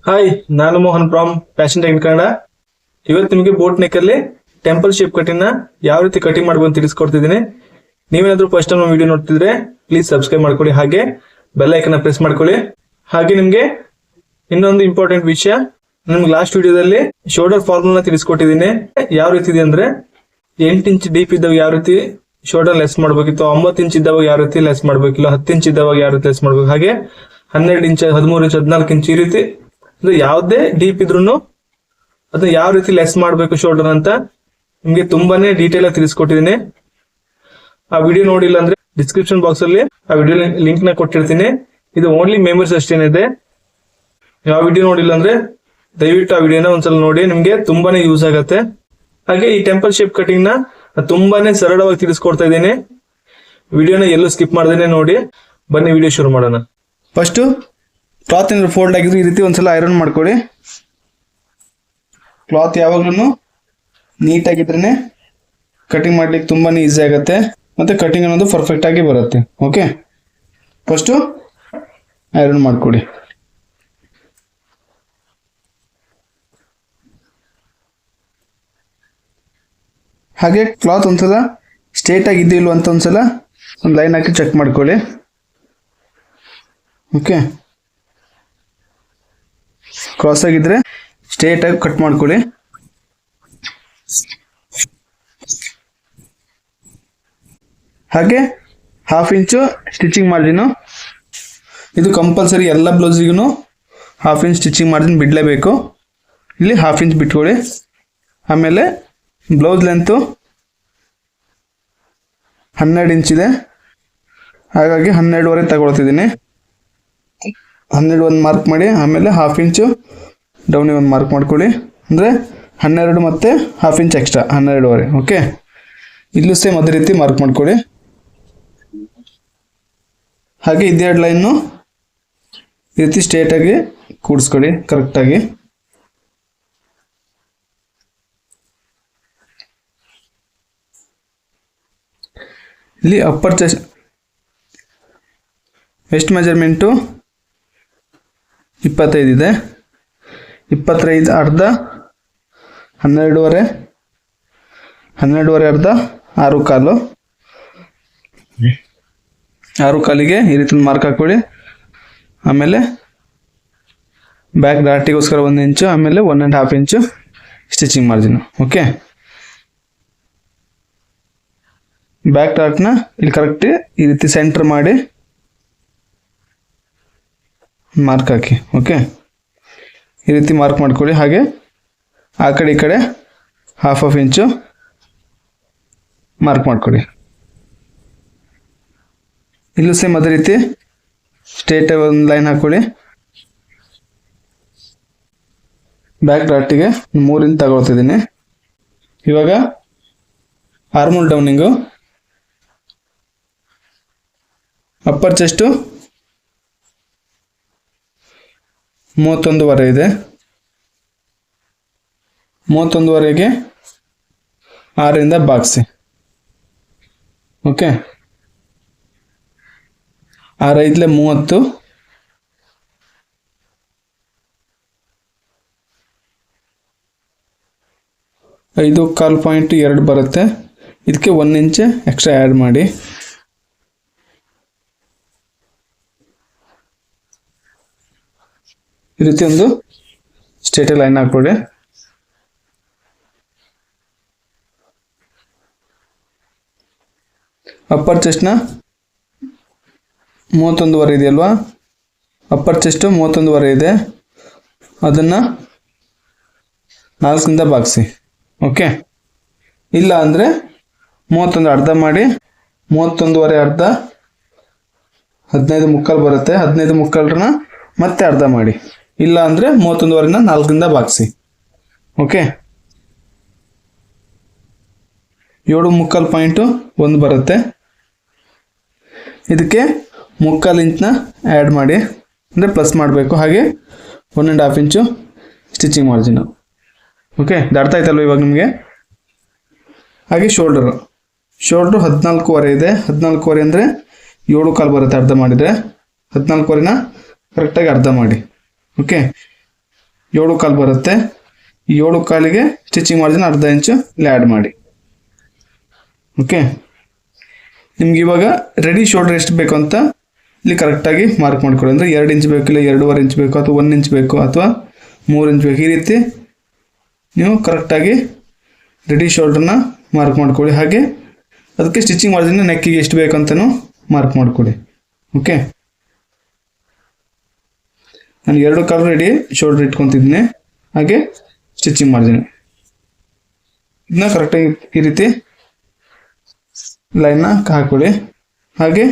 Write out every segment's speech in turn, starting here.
Hi, ನಾನು Mohan from fashion technique Kannada. ಇವತ್ತು ನಿಮಗೆ ಬೋಟ್ ನೆಕ್ ಅಲ್ಲಿ ಟೆಂಪಲ್ ಶೇಪ್ ಕಟಿಂಗ್ ನ ಯಾವ ರೀತಿ ಕಟಿಂಗ್ ಮಾಡಬಹುದು ಅಂತ ತಿಳಿಸ್ಕೊಡ್ತಿದ್ದೀನಿ. ನೀವೇನಾದ್ರೂ ಫಸ್ಟ್ ಟೈಮ್ ವಿಡಿಯೋ ನೋಡ್ತಿದ್ರೆ ಪ್ಲೀಸ್ ಸಬ್ಸ್ಕ್ರೈಬ್ ಮಾಡ್ಕೊಳ್ಳಿ, ಹಾಗೆ ಬೆಲ್ ಐಕನ್ ಪ್ರೆಸ್ ಮಾಡ್ಕೊಳ್ಳಿ. ಹಾಗೆ ನಿಮ್ಗೆ ಇನ್ನೊಂದು ಇಂಪಾರ್ಟೆಂಟ್ ವಿಷಯ, ನಿಮ್ಗೆ ಲಾಸ್ಟ್ ವಿಡಿಯೋದಲ್ಲಿ ಶೋಲ್ಡರ್ ಫಾರ್ಮುಲಾ ತಿಳಿಸ್ಕೊಟ್ಟಿದ್ದೀನಿ. ಯಾವ ರೀತಿ ಇದೆ ಅಂದ್ರೆ 8 ಇಂಚ್ ಡೀಪ್ ಇದ್ದವಾಗ ಯಾವ ರೀತಿ ಶೋಲ್ಡರ್ ಲೆಸ್ ಮಾಡ್ಬೇಕಿತ್ತು, 9 ಇಂಚ್ ಇದ್ದವಾಗ ಯಾವ ರೀತಿ ಲೆಸ್ ಮಾಡ್ಬೇಕಿಲ್ಲ, 10 ಇಂಚ್ ಇದ್ದವಾಗ ಯಾವ ರೀತಿ ಲೆಸ್ ಮಾಡ್ಬೇಕು, ಹಾಗೆ 12 ಇಂಚ್ 13 ಇಂಚ್ 14 ಇಂಚ್ ಈ ರೀತಿ ಯಾವುದೇ ಡೀಪ್ ಇದ್ರೂ ಅದನ್ನ ಯಾವ ರೀತಿ ಲೆಸ್ ಮಾಡಬೇಕು ಶೋಲ್ಡರ್ ಅಂತ ನಿಮ್ಗೆ ತುಂಬಾನೇ ಡೀಟೇಲ್ ಆಗಿ ತಿಳಿಸ್ಕೊಟ್ಟಿದ್ದೀನಿ. ಆ ವಿಡಿಯೋ ನೋಡಿಲ್ಲ ಅಂದ್ರೆ ಡಿಸ್ಕ್ರಿಪ್ಷನ್ ಬಾಕ್ಸ್ ಅಲ್ಲಿ ಆ ವಿಡಿಯೋ ಲಿಂಕ್ ನ ಕೊಟ್ಟಿರ್ತೀನಿ. ಇದು ಓನ್ಲಿ ಮೆಂಬರ್ಸ್ ಅಷ್ಟೇನಿದೆ. ಆ ವಿಡಿಯೋ ನೋಡಿಲ್ಲ ಅಂದ್ರೆ ದಯವಿಟ್ಟು ಆ ವಿಡಿಯೋನ ಒಂದ್ಸಲ ನೋಡಿ, ನಿಮ್ಗೆ ತುಂಬಾನೇ ಯೂಸ್ ಆಗತ್ತೆ. ಹಾಗೆ ಈ ಟೆಂಪಲ್ ಶೇಪ್ ಕಟಿಂಗ್ ನ ತುಂಬಾನೇ ಸರಳವಾಗಿ ತಿಳಿಸ್ಕೊಡ್ತಾ ಇದ್ದೀನಿ. ವಿಡಿಯೋನ ಎಲ್ಲೂ ಸ್ಕಿಪ್ ಮಾಡ್ದೇನೆ ನೋಡಿ. ಬನ್ನಿ ವಿಡಿಯೋ ಶುರು ಮಾಡೋಣ. ಫಸ್ಟ್ ಕ್ಲಾತ್ ಏನಾದ್ರು ಫೋಲ್ಡ್ ಆಗಿದ್ರು ಈ ರೀತಿ ಒಂದ್ಸಲ ಐರನ್ ಮಾಡ್ಕೊಳ್ಳಿ. ಕ್ಲಾತ್ ಯಾವಾಗ್ಲೂ ನೀಟಾಗಿದ್ರೇನೆ ಕಟಿಂಗ್ ಮಾಡ್ಲಿಕ್ಕೆ ತುಂಬಾನೇ ಈಸಿ ಆಗುತ್ತೆ, ಮತ್ತೆ ಕಟಿಂಗ್ ಅನ್ನೋದು ಪರ್ಫೆಕ್ಟ್ ಆಗಿ ಬರುತ್ತೆ. ಓಕೆ, ಫಸ್ಟು ಐರನ್ ಮಾಡ್ಕೊಳ್ಳಿ. ಹಾಗೆ ಕ್ಲಾತ್ ಒಂದ್ಸಲ ಸ್ಟ್ರೇಟ್ ಆಗಿದ್ದು ಇಲ್ವ ಅಂತ ಒಂದ್ಸಲ ಒಂದು ಲೈನ್ ಹಾಕಿ ಚೆಕ್ ಮಾಡ್ಕೊಳ್ಳಿ. ಓಕೆ, ಕ್ರಾಸ್ ಆಗಿದ್ರೆ ಸ್ಟ್ರೇಟ್ ಆಗಿ ಕಟ್ ಮಾಡ್ಕೊಳ್ಳಿ. ಹಾಗೆ 1/2 ಇಂಚು ಸ್ಟಿಚಿಂಗ್ ಮಾರ್ಜಿನ್, ಇದು ಕಂಪಲ್ಸರಿ ಎಲ್ಲ ಬ್ಲೌಸಿಗೂ 1/2 ಇಂಚ್ ಸ್ಟಿಚಿಂಗ್ ಮಾರ್ಜಿನ್ ಬಿಡಲೇಬೇಕು. ಇಲ್ಲಿ 1/2 ಇಂಚ್ ಬಿಟ್ಕೊಳ್ಳಿ. ಆಮೇಲೆ ಬ್ಲೌಸ್ ಲೆಂತು 12 ಇಂಚ್ ಇದೆ, ಹಾಗಾಗಿ 12.5 ತಗೊಳ್ತಿದ್ದೀನಿ. 12 ಒಂದು ಮಾರ್ಕ್ ಮಾಡಿ, ಆಮೇಲೆ 1/2 ಇಂಚು ಡೌನಿಗೆ ಒಂದು ಮಾರ್ಕ್ ಮಾಡ್ಕೊಳ್ಳಿ. ಅಂದರೆ 12 ಮತ್ತು 1/2 ಇಂಚ್ ಎಕ್ಸ್ಟ್ರಾ 12.5. ಓಕೆ, ಇಲ್ಲೂ ಸೇಮ್ ಅದೇ ರೀತಿ ಮಾರ್ಕ್ ಮಾಡ್ಕೊಳ್ಳಿ. ಹಾಗೆ ಇದೆರಡು ಲೈನು ಈ ರೀತಿ ಸ್ಟ್ರೇಟಾಗಿ ಕೂಡಿಸ್ಕೊಳ್ಳಿ ಕರೆಕ್ಟಾಗಿ. ಇಲ್ಲಿ ಅಪ್ಪರ್ ಚೆಸ್ಟ್ ವೆಸ್ಟ್ ಮೆಜರ್ಮೆಂಟು 25 ಇದೆ. 25 ಅರ್ಧ 12.5, 12.5 ಅರ್ಧ 6.25. 6.25ಗೆ ಈ ರೀತಿ ಮಾರ್ಕ್ ಹಾಕೊಳ್ಳಿ. ಆಮೇಲೆ ಬ್ಯಾಕ್ ಡಾರ್ಟಿಗೋಸ್ಕರ 1 ಇಂಚು, ಆಮೇಲೆ 1.5 ಇಂಚು ಸ್ಟಿಚಿಂಗ್ ಮಾರ್ಜಿನ್. ಓಕೆ, ಬ್ಯಾಕ್ ಡಾರ್ಟ್ನ ಇಲ್ಲಿ ಕರೆಕ್ಟ್ ಈ ರೀತಿ ಸೆಂಟರ್ ಮಾಡಿ ಮಾರ್ಕ್ ಹಾಕಿ. ಓಕೆ, ಈ ರೀತಿ ಮಾರ್ಕ್ ಮಾಡ್ಕೊಳ್ಳಿ. ಹಾಗೆ ಆ ಕಡೆ ಈ ಕಡೆ 1/2 ಇಂಚು ಮಾರ್ಕ್ ಮಾಡ್ಕೊಳ್ಳಿ. ಇಲ್ಲೂ ಸೇಮ್ ಅದೇ ರೀತಿ ಸ್ಟ್ರೇಟ್ ಒಂದು ಲೈನ್ ಹಾಕೊಳ್ಳಿ. ಬ್ಯಾಕ್ ಡಾರ್ಟಿಗೆ 3 ಇಂಚ್ ತಗೊಳ್ತಿದ್ದೀನಿ. ಇವಾಗ ಆರ್ಮೋಲ್ ಡೌನಿಂಗು, ಅಪ್ಪರ್ ಚೆಸ್ಟು 31.5 ಇದೆ. 31.5ಗೆ 6ರಿಂದ ಬಾಗಿಸಿ. ಓಕೆ, 6×5 30, 5.2 ಬರುತ್ತೆ. ಇದಕ್ಕೆ 1 ಇಂಚ್ ಎಕ್ಸ್ಟ್ರಾ ಆ್ಯಡ್ ಮಾಡಿ. ಈ ರೀತಿ ಒಂದು ಸ್ಟ್ರೇಟ್ ಲೈನ್ ಹಾಕೊಳ್ಳಿ. ಅಪ್ಪರ್ ಚೆಸ್ಟ್ನ 31.5 ಇದೆಯಲ್ವಾ, ಅಪ್ಪರ್ ಚೆಸ್ಟ್ 31.5 ಇದೆ, ಅದನ್ನು 4ರಿಂದ ಬಾಗಿಸಿ. ಓಕೆ, ಇಲ್ಲ ಅಂದರೆ 31 ಅರ್ಧ ಮಾಡಿ, 31.5 ಅರ್ಧ 15.75 ಬರುತ್ತೆ. 15.75 ಮತ್ತೆ ಅರ್ಧ ಮಾಡಿ, ಇಲ್ಲ ಅಂದರೆ 31.5ನ 4ರಿಂದ ಬಾಗಿಸಿ. ಓಕೆ, 7.75 ಬರುತ್ತೆ. ಇದಕ್ಕೆ 3/4 ಇಂಚನ್ನ ಆ್ಯಡ್ ಮಾಡಿ, ಅಂದರೆ ಪ್ಲಸ್ ಮಾಡಬೇಕು. ಹಾಗೆ 1.5 ಇಂಚು ಸ್ಟಿಚಿಂಗ್ ಮಾರ್ಜಿನು. ಓಕೆ, ಅರ್ಥ ಆಯ್ತಲ್ವ ಇವಾಗ ನಿಮಗೆ? ಹಾಗೆ ಶೋಲ್ಡರು 14.5 ಇದೆ. 14.5 ಅಂದರೆ 7.25 ಬರುತ್ತೆ ಅರ್ಧ ಮಾಡಿದರೆ. 14.5ನ ಕರೆಕ್ಟಾಗಿ ಅರ್ಧ ಮಾಡಿ. ಓಕೆ, 7 ಕಾಲು ಬರುತ್ತೆ. ಈ 7 ಕಾಲಿಗೆ ಸ್ಟಿಚಿಂಗ್ ಮಾರ್ಜಿನ್ ಅರ್ಧ ಇಂಚು ಇಲ್ಲಿ ಆ್ಯಡ್ ಮಾಡಿ. ಓಕೆ, ನಿಮ್ಗೆ ಇವಾಗ ರೆಡಿ ಶೋಲ್ಡರ್ ಎಷ್ಟು ಬೇಕು ಅಂತ ಇಲ್ಲಿ ಕರೆಕ್ಟಾಗಿ ಮಾರ್ಕ್ ಮಾಡ್ಕೊಳ್ಳಿ. ಅಂದರೆ 2 ಇಂಚ್ ಬೇಕು, ಇಲ್ಲ 2.5 ಇಂಚ್ ಬೇಕು, ಅಥವಾ 1 ಇಂಚ್ ಬೇಕು, ಅಥವಾ 3 ಇಂಚ್ ಬೇಕು. ಈ ರೀತಿ ನೀವು ಕರೆಕ್ಟಾಗಿ ರೆಡಿ ಶೋಲ್ಡ್ರನ್ನ ಮಾರ್ಕ್ ಮಾಡ್ಕೊಳ್ಳಿ. ಹಾಗೆ ಅದಕ್ಕೆ ಸ್ಟಿಚಿಂಗ್ ಮಾರ್ಜಿನ್ ನೆಕ್ಕಿಗೆ ಎಷ್ಟು ಬೇಕು ಅಂತಲೂ ಮಾರ್ಕ್ ಮಾಡ್ಕೊಳ್ಳಿ. ಓಕೆ, ನಾನು 2 ಕಾಲು ರೆಡಿ ಶೋಲ್ಡರ್ ಇಟ್ಕೊತಿದ್ದೀನಿ. ಹಾಗೆ ಸ್ಟಿಚಿಂಗ್ ಮಾರ್ಜಿನ್ ಇದನ್ನ ಕರೆಕ್ಟಾಗಿ ಈ ರೀತಿ ಲೈನ್ನ ಹಾಕೊಳ್ಳಿ. ಹಾಗೆ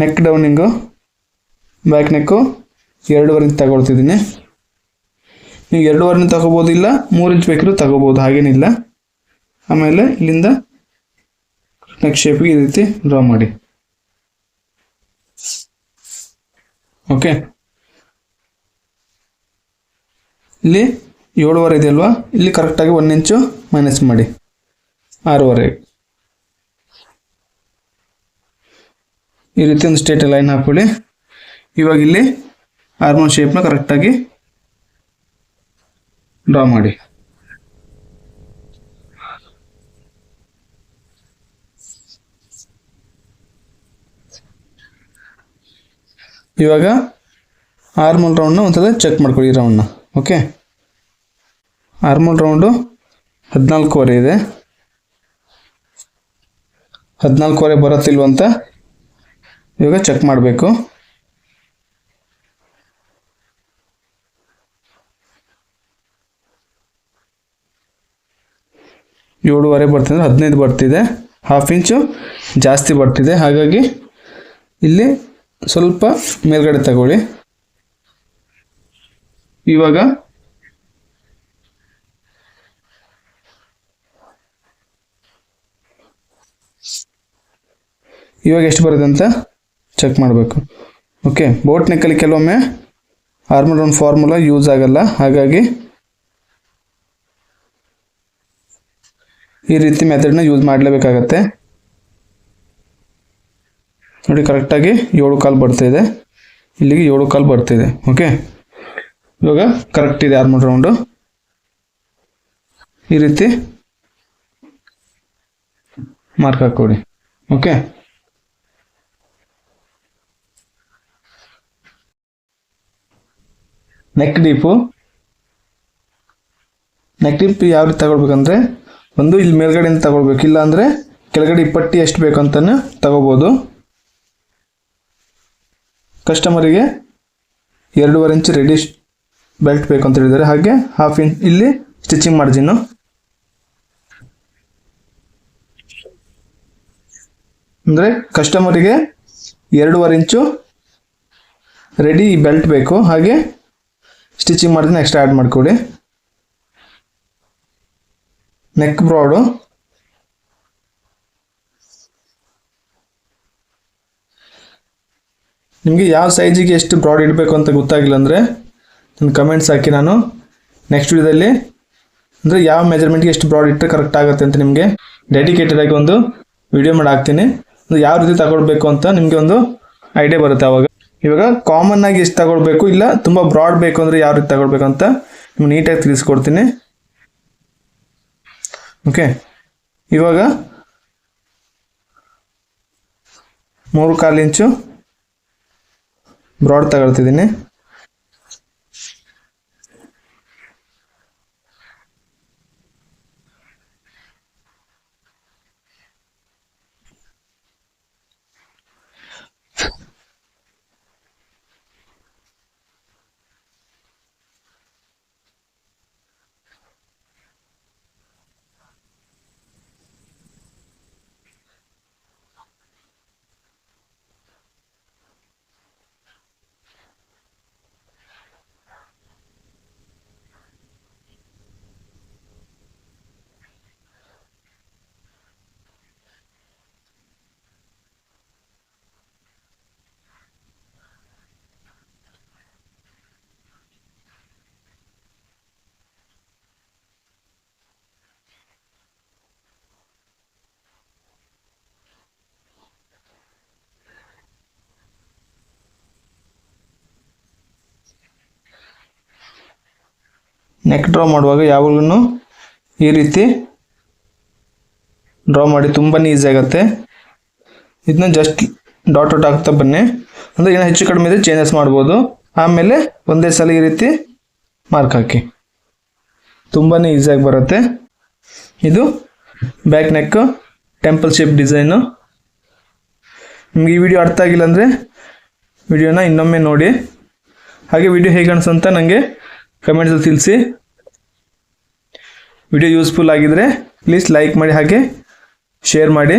ನೆಕ್ ಡೌನಿಂಗು, ಬ್ಯಾಕ್ ನೆಕ್ಕು 2.5 ಇಂಚ್ ತಗೊಳ್ತಿದ್ದೀನಿ. ನೀವು 2.5 ಇಂಚ್ ತಗೋಬೋದು, ಇಲ್ಲ 3 ಇಂಚ್ ಬೇಕಿದ್ರು ತಗೋಬೋದು, ಹಾಗೇನಿಲ್ಲ. ಆಮೇಲೆ ಇಲ್ಲಿಂದ ನೆಕ್ ಶೇಪಿಗೆ ಈ ರೀತಿ ಡ್ರಾ ಮಾಡಿ. ಓಕೆ, ಇಲ್ಲಿ 7.5 ಇದೆ ಅಲ್ವಾ, ಇಲ್ಲಿ ಕರೆಕ್ಟಾಗಿ 1 ಇಂಚು ಮೈನಸ್ ಮಾಡಿ 6.5. ಈ ರೀತಿ ಒಂದು ಸ್ಟ್ರೇಟ್ ಲೈನ್ ಹಾಕೊಳ್ಳಿ. ಇವಾಗ ಇಲ್ಲಿ ಆರ್ಮೋಲ್ ಶೇಪ್ನ ಕರೆಕ್ಟಾಗಿ ಡ್ರಾ ಮಾಡಿ. ಇವಾಗ ಆರ್ಮೋಲ್ ರೌಂಡ್ನ ಒಂದ್ಸಲ ಚೆಕ್ ಮಾಡ್ಕೊಳ್ಳಿ. ರೌಂಡ್ನ ಓಕೆ, ಆರ್ಮೋಲ್ ರೌಂಡು 14.5 ಇದೆ. 14.5 ಬರುತ್ತಿಲ್ವಂತ ಇವಾಗ ಚೆಕ್ ಮಾಡಬೇಕು. ಏಳುವರೆ ಬರ್ತಿದೆ, 15 ಬರ್ತಿದೆ, 1/2 ಇಂಚು ಜಾಸ್ತಿ ಬರ್ತಿದೆ. ಹಾಗಾಗಿ ಇಲ್ಲಿ ಸ್ವಲ್ಪ ಮೇಲ್ಗಡೆ ತಗೊಳ್ಳಿ. ಇವಾಗ ಎಷ್ಟು ಬರುತ್ತೆ ಅಂತ ಚೆಕ್ ಮಾಡಬೇಕು. ಓಕೆ, ಬೋಟ್ ನೆಕ್ಕಲ್ಲಿ ಕೆಲವೊಮ್ಮೆ ಆರ್ಮೋಲ್ ರೌಂಡ್ ಫಾರ್ಮುಲಾ ಯೂಸ್ ಆಗಲ್ಲ. ಹಾಗಾಗಿ ಈ ರೀತಿ ಮೆಥಡ್ನ ಯೂಸ್ ಮಾಡಲೇಬೇಕಾಗತ್ತೆ. ನೋಡಿ, ಕರೆಕ್ಟಾಗಿ 7 ಕಾಲು ಬರ್ತಿದೆ, ಇಲ್ಲಿಗೆ 7 ಕಾಲು ಬರ್ತಿದೆ. ಓಕೆ, ಇವಾಗ ಕರೆಕ್ಟ್ ಇದೆ ಆರ್ಮೋಲ್ ರೌಂಡು. ಈ ರೀತಿ ಮಾರ್ಕ್ ಹಾಕೊಡಿ. ಓಕೆ, ನೆಕ್ ಡೀಪ್ ಯಾವ ರೀತಿ ತಗೊಳ್ಬೇಕಂದ್ರೆ, ಒಂದು ಇಲ್ಲಿ ಮೇಲ್ಗಡೆಯಿಂದ ತಗೊಳ್ಬೇಕು, ಇಲ್ಲ ಅಂದರೆ ಕೆಳಗಡೆ ಈ ಪಟ್ಟಿ ಎಷ್ಟು ಬೇಕು ಅಂತಲೂ ತಗೋಬೋದು. ಕಸ್ಟಮರಿಗೆ 2.5 ಇಂಚ್ ರೆಡಿ ಬೆಲ್ಟ್ ಬೇಕು ಅಂತ ಹೇಳಿದ್ದಾರೆ. ಹಾಗೆ 1/2 ಇಂಚ್ ಇಲ್ಲಿ ಸ್ಟಿಚಿಂಗ್ ಮಾರ್ಜಿನ್ನು. ಅಂದರೆ ಕಸ್ಟಮರಿಗೆ 2.5 ಇಂಚು ರೆಡಿ ಬೆಲ್ಟ್ ಬೇಕು. ಹಾಗೆ ಸ್ಟಿಚಿಂಗ್ ಮಾರ್ಜಿನ್ ಎಕ್ಸ್ಟ್ರಾ ಆ್ಯಡ್ ಮಾಡಿಕೊಡಿ. ನೆಕ್ ಬ್ರಾಡು ನಿಮಗೆ ಯಾವ ಸೈಜಿಗೆ ಎಷ್ಟು ಬ್ರಾಡ್ ಇಡಬೇಕು ಅಂತ ಗೊತ್ತಾಗಿಲ್ಲ ಅಂದರೆ ನನ್ನ ಕಮೆಂಟ್ಸ್ ಹಾಕಿ. ನಾನು ನೆಕ್ಸ್ಟ್ ವಿಡಿಯೋದಲ್ಲಿ ಅಂದರೆ ಯಾವ ಮೆಜರ್ಮೆಂಟ್ಗೆ ಎಷ್ಟು ಬ್ರಾಡ್ ಇಟ್ಟರೆ ಕರೆಕ್ಟ್ ಆಗುತ್ತೆ ಅಂತ ನಿಮಗೆ ಡೆಡಿಕೇಟೆಡ್ ಆಗಿ ಒಂದು ವಿಡಿಯೋ ಮಾಡಿ ಹಾಕ್ತೀನಿ. ಯಾವ ರೀತಿ ತಗೊಳ್ಬೇಕು ಅಂತ ನಿಮಗೆ ಒಂದು ಐಡಿಯಾ ಬರುತ್ತೆ ಆವಾಗ. ಇವಾಗ ಕಾಮನ್ ಆಗಿ ಎಷ್ಟು ತಗೊಳ್ಬೇಕು, ಇಲ್ಲ ತುಂಬ ಬ್ರಾಡ್ ಬೇಕು ಅಂದರೆ ಯಾವ ರೀತಿ ತಗೊಳ್ಬೇಕು ಅಂತ ನಿಮ್ಗೆ ನೀಟಾಗಿ ತಿಳಿಸ್ಕೊಡ್ತೀನಿ. ಓಕೆ, ಇವಾಗ 3/4 ಇಂಚು ಬ್ರಾಡ್ ತಗೊಳ್ತಿದ್ದೀನಿ. ನೆಕ್ ಡ್ರಾ ಮಾಡುವಾಗ ಯಾವಾಗಲೂ ಈ ರೀತಿ ಡ್ರಾ ಮಾಡಿ, ತುಂಬಾ ಈಸಿ ಆಗುತ್ತೆ. ಇದನ್ನ ಜಸ್ಟ್ ಡಾಟ್ ಡಾಟ್ ಆಗ್ತಾ ಬನ್ನಿ, ಅಂದರೆ ಏನೋ ಹೆಚ್ಚು ಕಡಿಮೆ ಇದ್ರೆ ಚೇಂಜಸ್ ಮಾಡ್ಬೋದು. ಆಮೇಲೆ ಒಂದೇ ಸಲ ಈ ರೀತಿ ಮಾರ್ಕ್ ಹಾಕಿ, ತುಂಬಾ ಈಸಿಯಾಗಿ ಬರುತ್ತೆ. ಇದು back neck temple shape design. ನಿಮ್ಗೆ ಈ ವಿಡಿಯೋ ಅರ್ಥ ಆಗಿಲ್ಲ ಅಂದರೆ ವಿಡಿಯೋನ ಇನ್ನೊಮ್ಮೆ ನೋಡಿ. ಹಾಗೆ ವಿಡಿಯೋ ಹೇಗೆ ಅನಿಸಂತ ನನಗೆ ಕಮೆಂಟ್ಸಲ್ಲಿ ತಿಳಿಸಿ. ವಿಡಿಯೋ ಯೂಸ್ಫುಲ್ ಆಗಿದ್ರೆ ಪ್ಲೀಸ್ ಲೈಕ್ ಮಾಡಿ, ಹಾಗೆ ಶೇರ್ ಮಾಡಿ.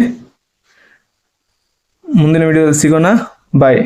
ಮುಂದಿನ ವಿಡಿಯೋದಲ್ಲಿ ಸಿಗೋಣ. ಬಾಯ್.